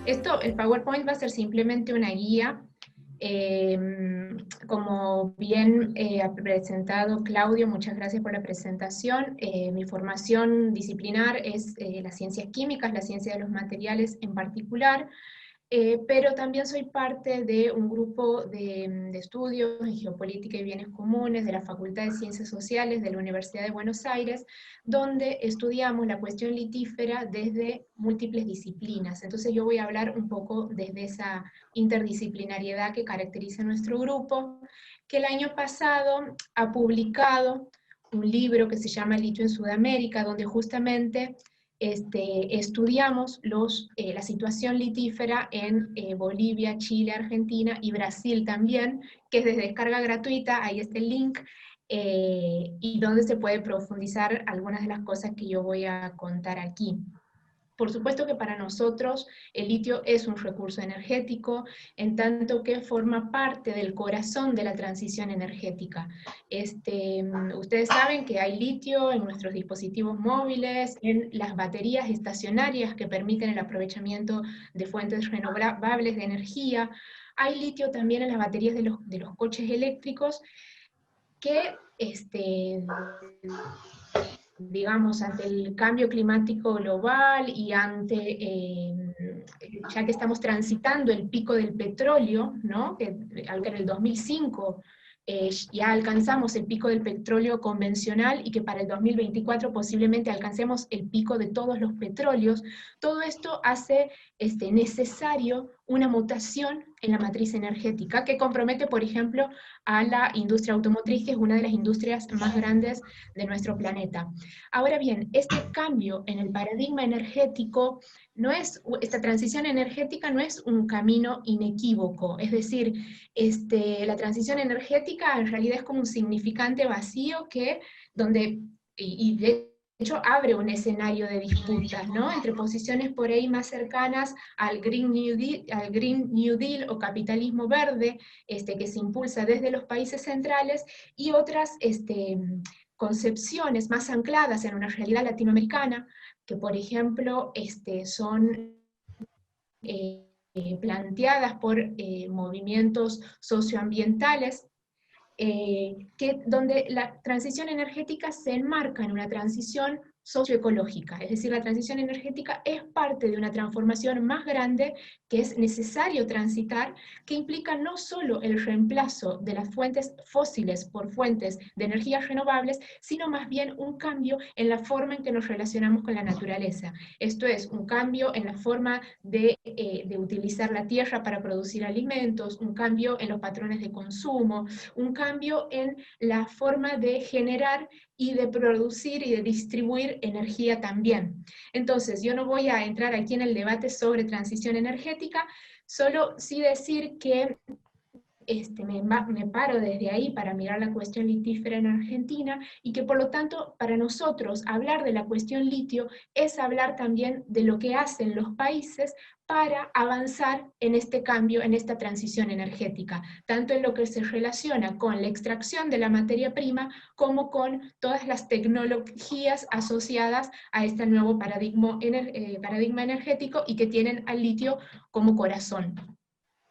El PowerPoint va a ser simplemente una guía. Como bien ha presentado Claudio, muchas gracias por la presentación. Mi formación disciplinar es las ciencias químicas, la ciencia de los materiales en particular. Pero también soy parte de un grupo de estudios en geopolítica y bienes comunes de la Facultad de Ciencias Sociales de la Universidad de Buenos Aires, donde estudiamos la cuestión litífera desde múltiples disciplinas. Entonces yo voy a hablar un poco desde esa interdisciplinariedad que caracteriza nuestro grupo, que el año pasado ha publicado un libro que se llama Litio en Sudamérica, donde justamente estudiamos la situación litífera en Bolivia, Chile, Argentina y Brasil también, que es de descarga gratuita, ahí está el link, y donde se puede profundizar algunas de las cosas que yo voy a contar aquí. Por supuesto que para nosotros el litio es un recurso energético, en tanto que forma parte del corazón de la transición energética. Ustedes saben que hay litio en nuestros dispositivos móviles, en las baterías estacionarias que permiten el aprovechamiento de fuentes renovables de energía. Hay litio también en las baterías de los coches eléctricos que digamos, ante el cambio climático global y ya que estamos transitando el pico del petróleo, ¿no? que en el 2005 ya alcanzamos el pico del petróleo convencional y que para el 2024 posiblemente alcancemos el pico de todos los petróleos, todo esto hace necesario una mutación en la matriz energética que compromete, por ejemplo, a la industria automotriz, que es una de las industrias más grandes de nuestro planeta. Ahora bien, este cambio en el paradigma energético esta transición energética no es un camino inequívoco, es decir, la transición energética en realidad es como un significante vacío y de hecho abre un escenario de disputas, ¿no? Entre posiciones por ahí más cercanas al Green New Deal o capitalismo verde, que se impulsa desde los países centrales, y otras concepciones más ancladas en una realidad latinoamericana, que por ejemplo son planteadas por movimientos socioambientales, donde la transición energética se enmarca en una transición socioecológica, es decir, la transición energética es parte de una transformación más grande que es necesario transitar, que implica no solo el reemplazo de las fuentes fósiles por fuentes de energías renovables, sino más bien un cambio en la forma en que nos relacionamos con la naturaleza. Esto es, un cambio en la forma de utilizar la tierra para producir alimentos, un cambio en los patrones de consumo, un cambio en la forma de generar y de producir y de distribuir energía también. Entonces, yo no voy a entrar aquí en el debate sobre transición energética, solo sí decir que me paro desde ahí para mirar la cuestión litífera en Argentina, y que por lo tanto para nosotros hablar de la cuestión litio es hablar también de lo que hacen los países para avanzar en este cambio, en esta transición energética, tanto en lo que se relaciona con la extracción de la materia prima, como con todas las tecnologías asociadas a este nuevo paradigma energético y que tienen al litio como corazón.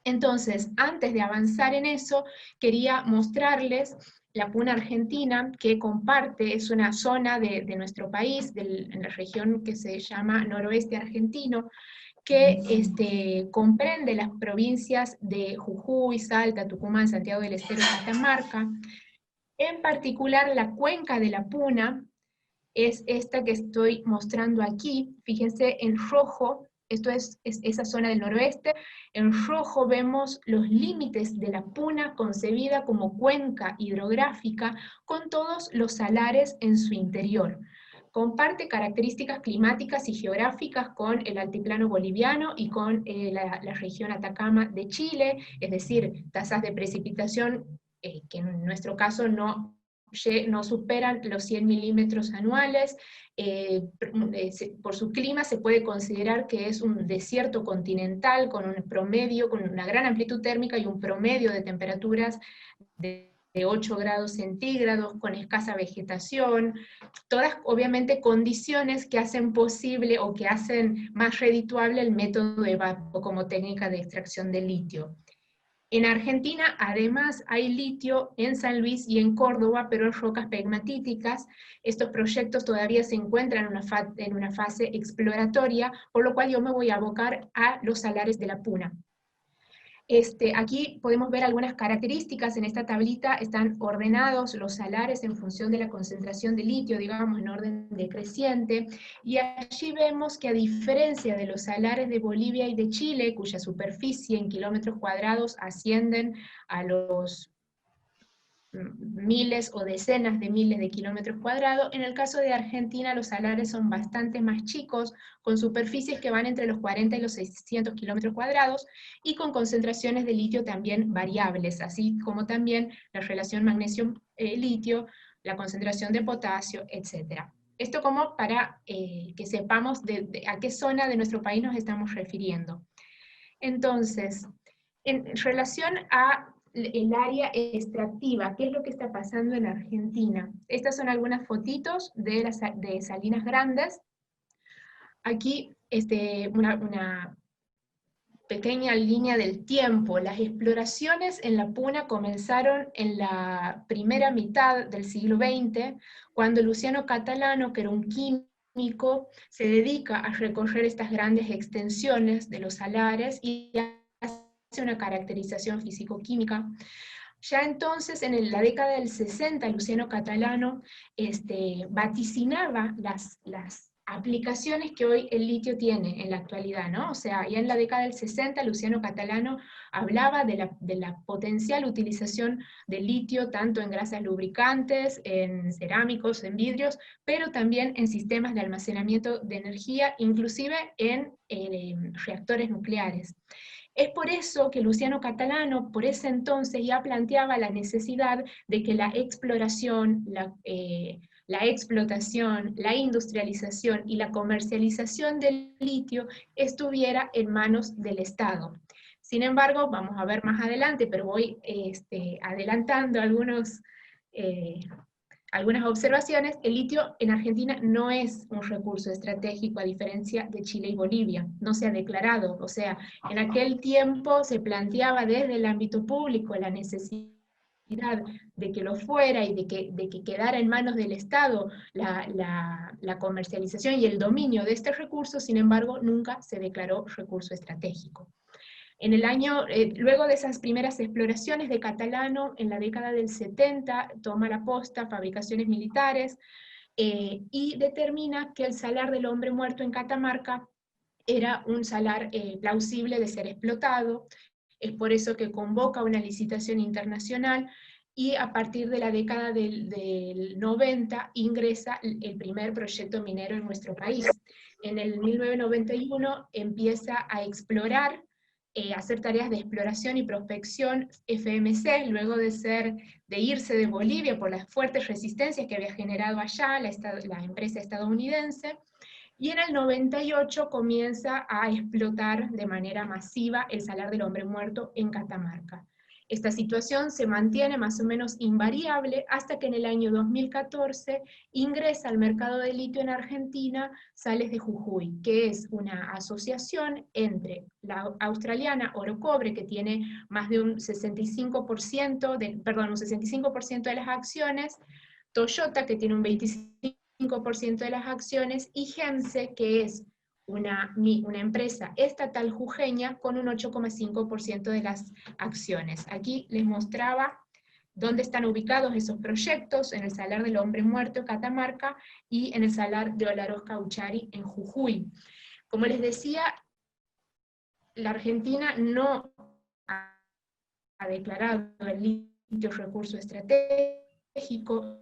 Entonces, antes de avanzar en eso, quería mostrarles la Puna Argentina, que comparte, es una zona de nuestro país, en la región que se llama noroeste argentino, que comprende las provincias de Jujuy, Salta, Tucumán, Santiago del Estero y Catamarca. En particular, la cuenca de la Puna es esta que estoy mostrando aquí. Fíjense en rojo, esto es esa zona del noroeste. En rojo vemos los límites de la Puna concebida como cuenca hidrográfica, con todos los salares en su interior. Comparte características climáticas y geográficas con el altiplano boliviano y con la región Atacama de Chile, es decir, tasas de precipitación que en nuestro caso no superan los 100 milímetros anuales. Por su clima se puede considerar que es un desierto continental con un promedio, con una gran amplitud térmica y un promedio de temperaturas de de 8 grados centígrados, con escasa vegetación, todas obviamente condiciones que hacen posible o que hacen más redituable el método EVAPO como técnica de extracción de litio. En Argentina, además, hay litio en San Luis y en Córdoba, pero en rocas pegmatíticas. Estos proyectos todavía se encuentran en una fase exploratoria, por lo cual yo me voy a abocar a los salares de la Puna. Aquí podemos ver algunas características, en esta tablita están ordenados los salares en función de la concentración de litio, digamos en orden decreciente, y allí vemos que a diferencia de los salares de Bolivia y de Chile, cuya superficie en kilómetros cuadrados ascienden a los miles o decenas de miles de kilómetros cuadrados, en el caso de Argentina los salares son bastante más chicos, con superficies que van entre los 40 y los 600 kilómetros cuadrados, y con concentraciones de litio también variables, así como también la relación magnesio-litio, la concentración de potasio, etc. Esto como para que sepamos a qué zona de nuestro país nos estamos refiriendo. Entonces, en relación a el área extractiva, ¿qué es lo que está pasando en Argentina? Estas son algunas fotitos de Salinas Grandes. Aquí una pequeña línea del tiempo. Las exploraciones en la Puna comenzaron en la primera mitad del siglo XX, cuando Luciano Catalano, que era un químico, se dedica a recorrer estas grandes extensiones de los salares y hace una caracterización físico-química. Ya entonces, en la década del 60, Luciano Catalano vaticinaba las aplicaciones que hoy el litio tiene en la actualidad, ¿no? O sea, ya en la década del 60, Luciano Catalano hablaba de la potencial utilización del litio tanto en grasas lubricantes, en cerámicos, en vidrios, pero también en sistemas de almacenamiento de energía, inclusive en reactores nucleares. Es por eso que Luciano Catalano, por ese entonces, ya planteaba la necesidad de que la exploración, la explotación, la industrialización y la comercialización del litio estuviera en manos del Estado. Sin embargo, vamos a ver más adelante, pero voy adelantando algunas observaciones. El litio en Argentina no es un recurso estratégico a diferencia de Chile y Bolivia, no se ha declarado, o sea, en aquel tiempo se planteaba desde el ámbito público la necesidad de que lo fuera y de que quedara en manos del Estado la comercialización y el dominio de este recurso. Sin embargo, nunca se declaró recurso estratégico. En el año, luego de esas primeras exploraciones de Catalano, en la década del 70, toma la posta fabricaciones militares y determina que el salar del hombre muerto en Catamarca era un salar plausible de ser explotado. Es por eso que convoca una licitación internacional y a partir de la década del 90 ingresa el primer proyecto minero en nuestro país. En el 1991 empieza a explorar, hacer tareas de exploración y prospección FMC, luego de irse de Bolivia por las fuertes resistencias que había generado allá la empresa estadounidense, y en el 98 comienza a explotar de manera masiva el salar del hombre muerto en Catamarca. Esta situación se mantiene más o menos invariable hasta que en el año 2014 ingresa al mercado de litio en Argentina Sales de Jujuy, que es una asociación entre la australiana Orocobre, que tiene más de un 65% de las acciones, Toyota, que tiene un 25% de las acciones, y Gense, que es una empresa estatal jujeña con un 8,5% de las acciones. Aquí les mostraba dónde están ubicados esos proyectos, en el Salar del Hombre Muerto, Catamarca, y en el Salar de Olaroz Cauchari, en Jujuy. Como les decía, la Argentina no ha declarado el litio recurso estratégico.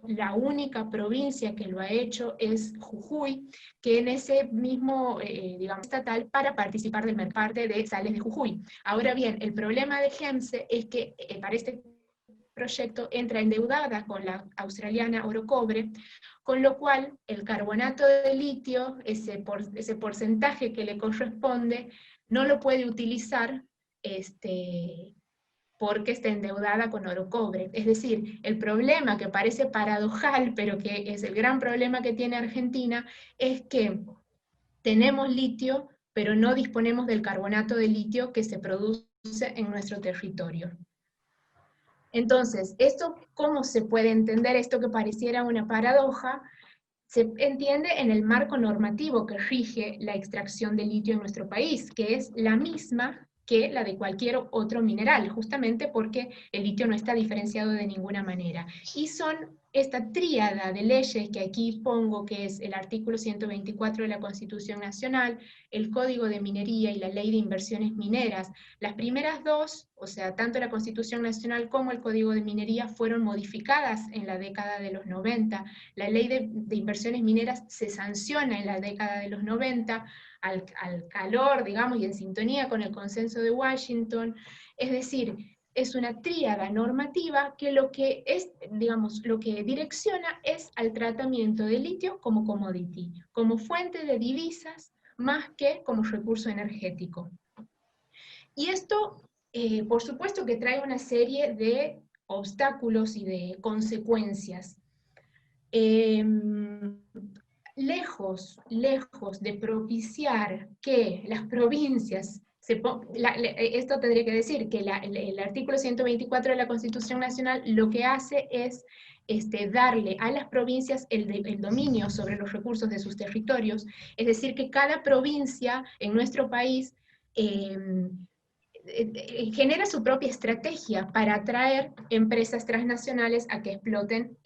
La única provincia que lo ha hecho es Jujuy, que en ese mismo, digamos, estatal, para participar del parte de Sales de Jujuy. Ahora bien, el problema de Gense es que para este proyecto entra endeudada con la australiana Orocobre, con lo cual el carbonato de litio, ese porcentaje que le corresponde, no lo puede utilizar porque está endeudada con oro cobre. Es decir, el problema que parece paradojal, pero que es el gran problema que tiene Argentina, es que tenemos litio, pero no disponemos del carbonato de litio que se produce en nuestro territorio. Entonces, ¿cómo se puede entender esto que pareciera una paradoja? Se entiende en el marco normativo que rige la extracción de litio en nuestro país, que es la misma que la de cualquier otro mineral, justamente porque el litio no está diferenciado de ninguna manera. Y son esta tríada de leyes que aquí pongo, que es el artículo 124 de la Constitución Nacional, el Código de Minería y la Ley de Inversiones Mineras. Las primeras dos, o sea, tanto la Constitución Nacional como el Código de Minería, fueron modificadas en la década de los 90. La Ley de Inversiones Mineras se sanciona en la década de los 90, al calor, digamos, y en sintonía con el consenso de Washington. Es decir, es una tríada normativa que lo que es, digamos, lo que direcciona es al tratamiento del litio como commodity, como fuente de divisas, más que como recurso energético. Y esto, por supuesto que trae una serie de obstáculos y de consecuencias. Lejos de propiciar que las provincias, esto tendría que decir que el artículo 124 de la Constitución Nacional lo que hace es darle a las provincias el dominio sobre los recursos de sus territorios, es decir, que cada provincia en nuestro país genera su propia estrategia para atraer empresas transnacionales a que exploten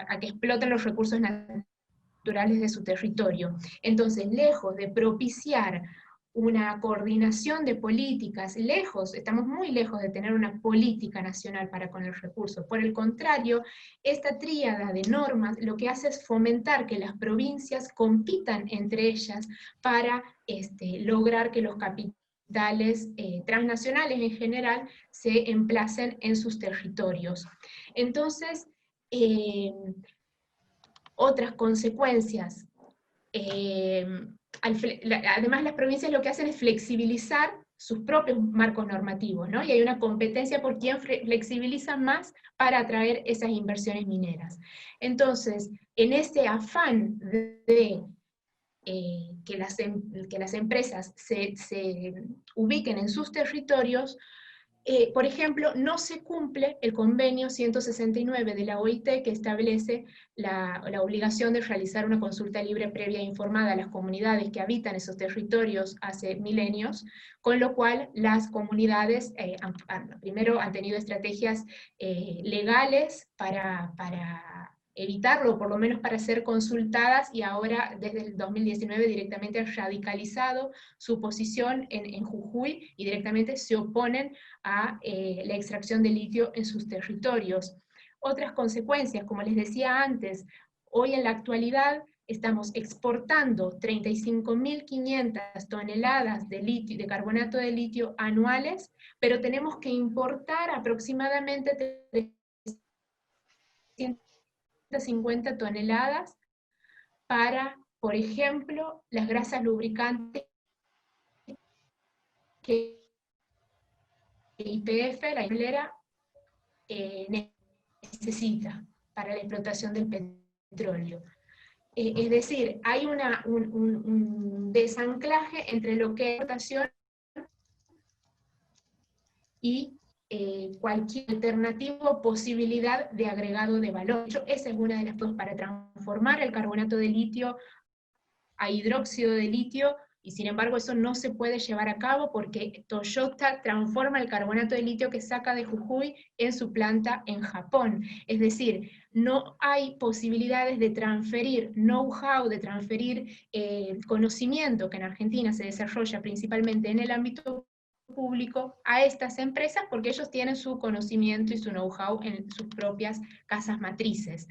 a que exploten los recursos naturales de su territorio. Entonces, lejos de propiciar una coordinación de políticas, estamos muy lejos de tener una política nacional para con los recursos. Por el contrario, esta tríada de normas lo que hace es fomentar que las provincias compitan entre ellas para lograr que los capitales transnacionales en general se emplacen en sus territorios. Entonces, otras consecuencias. Además, las provincias lo que hacen es flexibilizar sus propios marcos normativos, ¿no? Y hay una competencia por quién flexibiliza más para atraer esas inversiones mineras. Entonces, en ese afán de que las empresas se ubiquen en sus territorios, por ejemplo, no se cumple el convenio 169 de la OIT que establece la obligación de realizar una consulta libre previa e informada a las comunidades que habitan esos territorios hace milenios, con lo cual las comunidades primero han tenido estrategias legales para evitarlo, por lo menos para ser consultadas, y ahora desde el 2019 directamente han radicalizado su posición en Jujuy y directamente se oponen a la extracción de litio en sus territorios. Otras consecuencias, como les decía antes, hoy en la actualidad estamos exportando 35.500 toneladas de carbonato de litio anuales, pero tenemos que importar aproximadamente 350 toneladas para, por ejemplo, las grasas lubricantes que YPF, la hilera, necesita para la explotación del petróleo. Es decir, hay un desanclaje entre lo que es exportación y cualquier alternativa o posibilidad de agregado de valor. De hecho, esa es una de las cosas para transformar el carbonato de litio a hidróxido de litio, y sin embargo eso no se puede llevar a cabo porque Toyota transforma el carbonato de litio que saca de Jujuy en su planta en Japón. Es decir, no hay posibilidades de transferir know-how, de transferir conocimiento que en Argentina se desarrolla principalmente en el ámbito público a estas empresas porque ellos tienen su conocimiento y su know-how en sus propias casas matrices.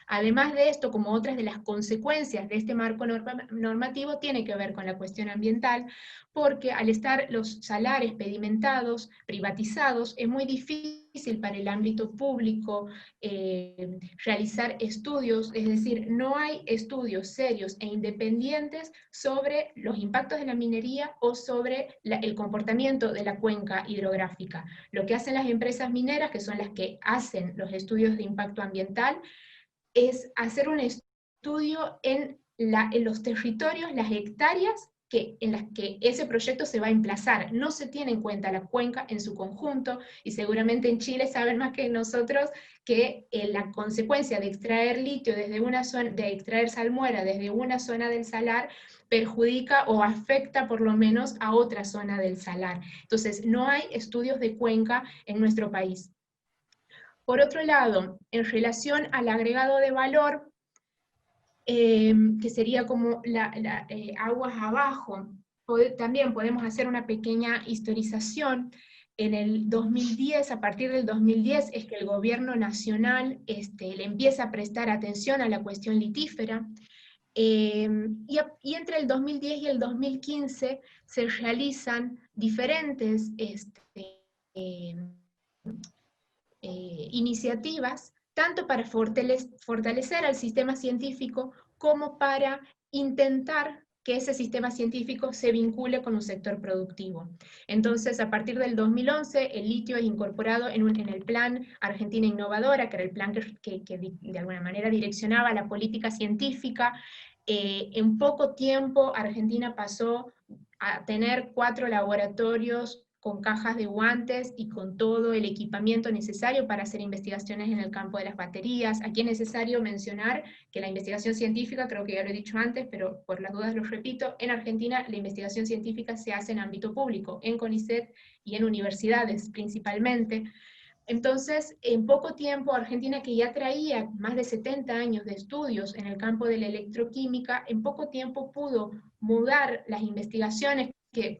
Además de esto, como otras de las consecuencias de este marco normativo, tiene que ver con la cuestión ambiental, porque al estar los salares pedimentados, privatizados, es muy difícil para el ámbito público realizar estudios, es decir, no hay estudios serios e independientes sobre los impactos de la minería o sobre el comportamiento de la cuenca hidrográfica. Lo que hacen las empresas mineras, que son las que hacen los estudios de impacto ambiental, es hacer un estudio en los territorios, las hectáreas en las que ese proyecto se va a emplazar. No se tiene en cuenta la cuenca en su conjunto, y seguramente en Chile saben más que nosotros que la consecuencia de extraer litio desde una zona, de extraer salmuera desde una zona del salar, perjudica o afecta por lo menos a otra zona del salar. Entonces, no hay estudios de cuenca en nuestro país. Por otro lado, en relación al agregado de valor, que sería como aguas abajo, también podemos hacer una pequeña historización. En el 2010, a partir del 2010, es que el gobierno nacional le empieza a prestar atención a la cuestión litífera, y entre el 2010 y el 2015 se realizan diferentes iniciativas, tanto para fortalecer al sistema científico como para intentar que ese sistema científico se vincule con un sector productivo. Entonces, a partir del 2011, el litio es incorporado en el Plan Argentina Innovadora, que era el plan que de alguna manera direccionaba la política científica. En poco tiempo, Argentina pasó a tener 4 laboratorios con cajas de guantes y con todo el equipamiento necesario para hacer investigaciones en el campo de las baterías. Aquí es necesario mencionar que la investigación científica, creo que ya lo he dicho antes, pero por las dudas lo repito, en Argentina la investigación científica se hace en ámbito público, en CONICET y en universidades principalmente. Entonces, en poco tiempo, Argentina, que ya traía más de 70 años de estudios en el campo de la electroquímica, en poco tiempo pudo mudar las investigaciones que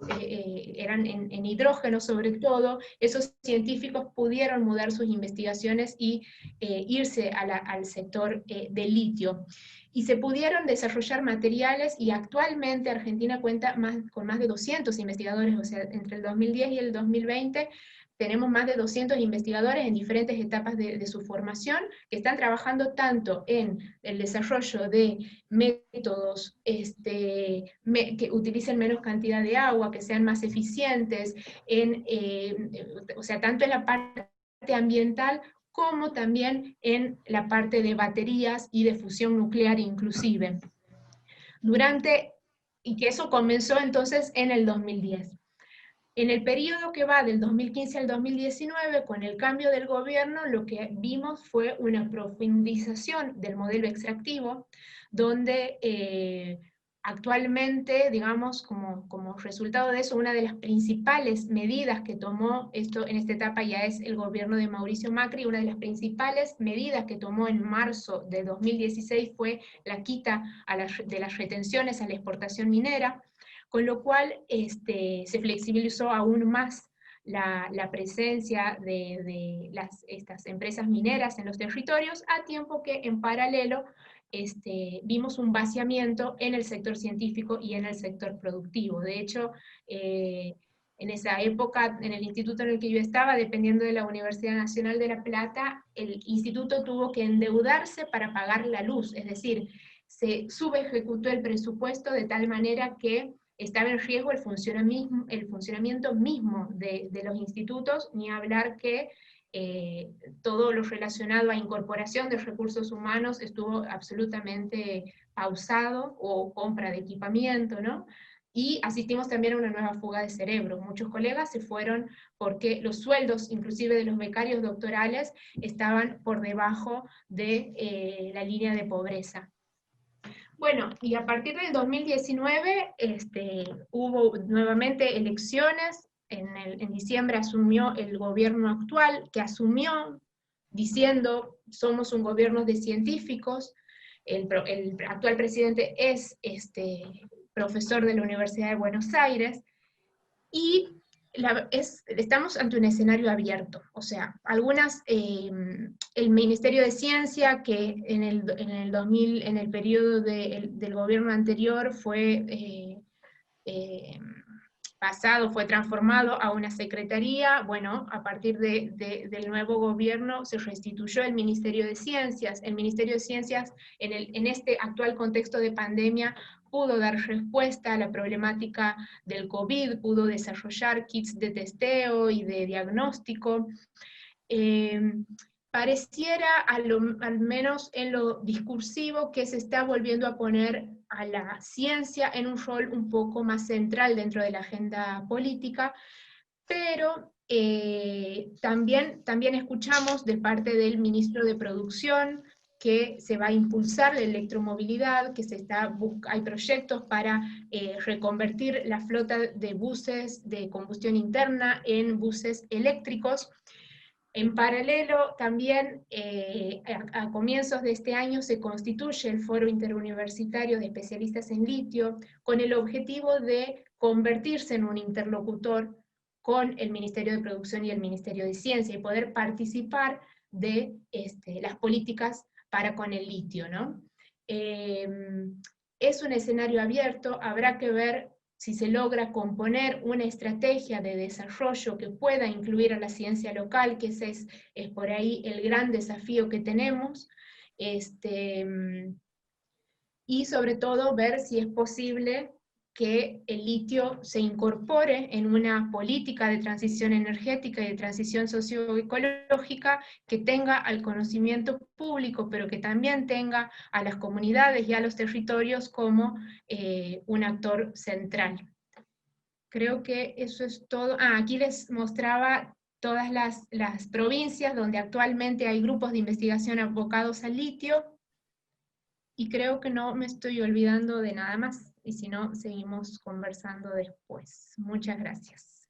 eran en hidrógeno sobre todo. Esos científicos pudieron mudar sus investigaciones y irse al sector del litio. Y se pudieron desarrollar materiales, y actualmente Argentina cuenta con más de 200 investigadores, o sea, entre el 2010 y el 2020, tenemos más de 200 investigadores en diferentes etapas de su formación, que están trabajando tanto en el desarrollo de métodos que utilicen menos cantidad de agua, que sean más eficientes, o sea, tanto en la parte ambiental como también en la parte de baterías y de fusión nuclear inclusive. Y que eso comenzó entonces en el 2010. En el periodo que va del 2015 al 2019, con el cambio del gobierno, lo que vimos fue una profundización del modelo extractivo, donde actualmente, digamos, como resultado de eso, una de las principales medidas que tomó esto en esta etapa ya es el gobierno de Mauricio Macri. Una de las principales medidas que tomó en marzo de 2016 fue la quita de las retenciones a la exportación minera, con lo cual se flexibilizó aún más la presencia de estas empresas mineras en los territorios, a tiempo que en paralelo vimos un vaciamiento en el sector científico y en el sector productivo. De hecho, en esa época, en el instituto en el que yo estaba, dependiendo de la Universidad Nacional de La Plata, el instituto tuvo que endeudarse para pagar la luz, es decir, se subejecutó el presupuesto de tal manera que estaba en riesgo el funcionamiento mismo de los institutos, ni hablar que todo lo relacionado a incorporación de recursos humanos estuvo absolutamente pausado, o compra de equipamiento, ¿no? Y asistimos también a una nueva fuga de cerebros. Muchos colegas se fueron porque los sueldos, inclusive de los becarios doctorales, estaban por debajo de la línea de pobreza. Bueno, y a partir del 2019 hubo nuevamente elecciones. En diciembre asumió el gobierno actual, que asumió diciendo: somos un gobierno de científicos. El actual presidente es profesor de la Universidad de Buenos Aires, y estamos ante un escenario abierto, o sea, el Ministerio de Ciencia, que en el 2000, en el periodo del gobierno anterior fue fue transformado a una secretaría. Bueno, a partir del nuevo gobierno se restituyó el Ministerio de Ciencias. El Ministerio de Ciencias, en este actual contexto de pandemia, pudo dar respuesta a la problemática del COVID, pudo desarrollar kits de testeo y de diagnóstico. Pareciera, al menos en lo discursivo, que se está volviendo a poner a la ciencia en un rol un poco más central dentro de la agenda política, pero también escuchamos de parte del ministro de Producción que se va a impulsar la electromovilidad, que hay proyectos para reconvertir la flota de buses de combustión interna en buses eléctricos. En paralelo, también a comienzos de este año se constituye el Foro Interuniversitario de Especialistas en Litio, con el objetivo de convertirse en un interlocutor con el Ministerio de Producción y el Ministerio de Ciencia, y poder participar de las políticas para con el litio, ¿no? Es un escenario abierto, habrá que ver si se logra componer una estrategia de desarrollo que pueda incluir a la ciencia local, que ese es por ahí el gran desafío que tenemos, y sobre todo ver si es posible que el litio se incorpore en una política de transición energética y de transición socioecológica que tenga al conocimiento público, pero que también tenga a las comunidades y a los territorios como un actor central. Creo que eso es todo. Aquí les mostraba todas las provincias donde actualmente hay grupos de investigación abocados al litio, y creo que no me estoy olvidando de nada más, y si no, seguimos conversando después. Muchas gracias.